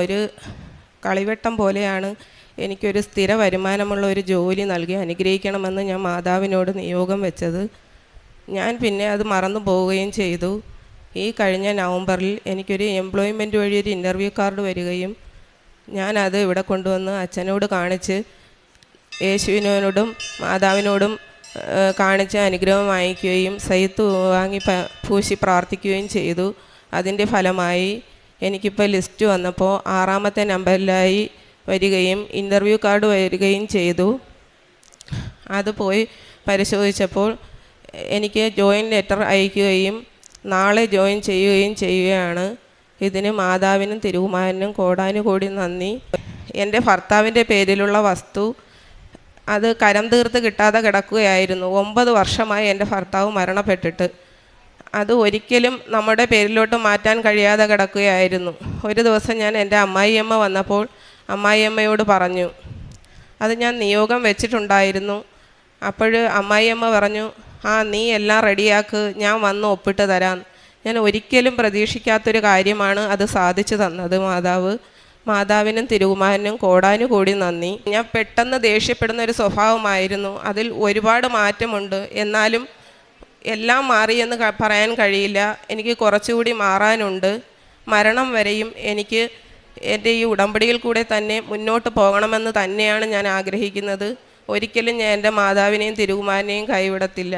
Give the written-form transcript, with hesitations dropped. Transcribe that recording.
ഒരു കളിവെട്ടം പോലെയാണ് എനിക്കൊരു സ്ഥിര വരുമാനമുള്ള ഒരു ജോലി നൽകി അനുഗ്രഹിക്കണമെന്ന് ഞാൻ മാതാവിനോട് നിയോഗം വെച്ചത്. ഞാൻ പിന്നെ അത് മറന്നു പോവുകയും ചെയ്തു. ഈ കഴിഞ്ഞ നവംബറിൽ എനിക്കൊരു എംപ്ലോയ്മെൻറ്റ് വഴി ഒരു ഇൻ്റർവ്യൂ കാർഡ് വരികയും ഞാനത് ഇവിടെ കൊണ്ടുവന്ന് അച്ഛനോട് കാണിച്ച് യേശുവിനോടും മാതാവിനോടും കാണിച്ച് അനുഗ്രഹം വാങ്ങിക്കുകയും സൈത്ത് വാങ്ങി പൂശി പ്രാർത്ഥിക്കുകയും ചെയ്തു. അതിൻ്റെ ഫലമായി എനിക്കിപ്പോൾ ലിസ്റ്റ് വന്നപ്പോൾ 6ാമത്തെ നമ്പറിലായി വരികയും ഇൻ്റർവ്യൂ കാർഡ് വരികയും ചെയ്തു. അത് പോയി പരിശോധിച്ചപ്പോൾ എനിക്ക് ജോയിൻ ലെറ്റർ അയക്കുകയും നാളെ ജോയിൻ ചെയ്യുകയാണ്. ഇതിന് മാതാവിനും തിരുകുമാരനും കോടാനുകോടി നന്ദി. എൻ്റെ ഭർത്താവിൻ്റെ പേരിലുള്ള വസ്തു അത് കരം തീർത്ത് കിട്ടാതെ കിടക്കുകയായിരുന്നു. 9 വർഷമായി എൻ്റെ ഭർത്താവ് മരണപ്പെട്ടിട്ട്. അത് ഒരിക്കലും നമ്മുടെ പേരിലോട്ട് മാറ്റാൻ കഴിയാതെ കിടക്കുകയായിരുന്നു. ഒരു ദിവസം ഞാൻ എൻ്റെ അമ്മായിയമ്മ വന്നപ്പോൾ അമ്മായിയമ്മയോട് പറഞ്ഞു, അത് ഞാൻ നിയോഗം വെച്ചിട്ടുണ്ടായിരുന്നു. അപ്പോൾ അമ്മായിയമ്മ പറഞ്ഞു, നീ എല്ലാം റെഡിയാക്ക്, ഞാൻ വന്ന് ഒപ്പിട്ട് തരാം. ഞാൻ ഒരിക്കലും പ്രതീക്ഷിക്കാത്തൊരു കാര്യമാണ് അത് സാധിച്ചു തന്നത് മാതാവിനും തിരുകുമാരനും കോടാനുകോടി നന്ദി. ഞാൻ പെട്ടെന്ന് ദേഷ്യപ്പെടുന്ന ഒരു സ്വഭാവമായിരുന്നു. അതിൽ ഒരുപാട് മാറ്റമുണ്ട്. എന്നാലും എല്ലാം മാറിയെന്ന് പറയാൻ കഴിയില്ല. എനിക്ക് കുറച്ചുകൂടി മാറാനുണ്ട്. മരണം വരെയും എനിക്ക് എൻ്റെ ഈ ഉടമ്പടിയിൽ കൂടെ തന്നെ മുന്നോട്ട് പോകണമെന്ന് തന്നെയാണ് ഞാൻ ആഗ്രഹിക്കുന്നത്. ഒരിക്കലും ഞാൻ എൻ്റെ മാതാവിനെയും തിരുകുമാരനെയും കൈവിടത്തില്ല.